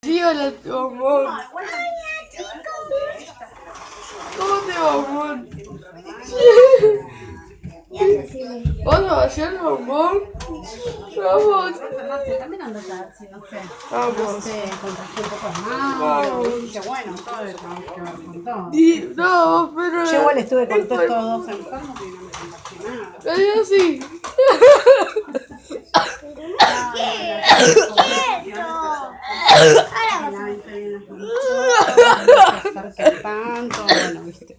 Sí, hola, tu amor. ¿Cómo te va, amor? ¿Vamos a hacer, amor? Vamos. También ando taxi, no sé. Vamos. No sé, contagié un poco más. Vamos. Que bueno, todo el que ver con todo. No, pero... Yo igual estuve con todos estos 2 enfermos y no me contagié nada. Yo sí. Tanto, bueno, viste.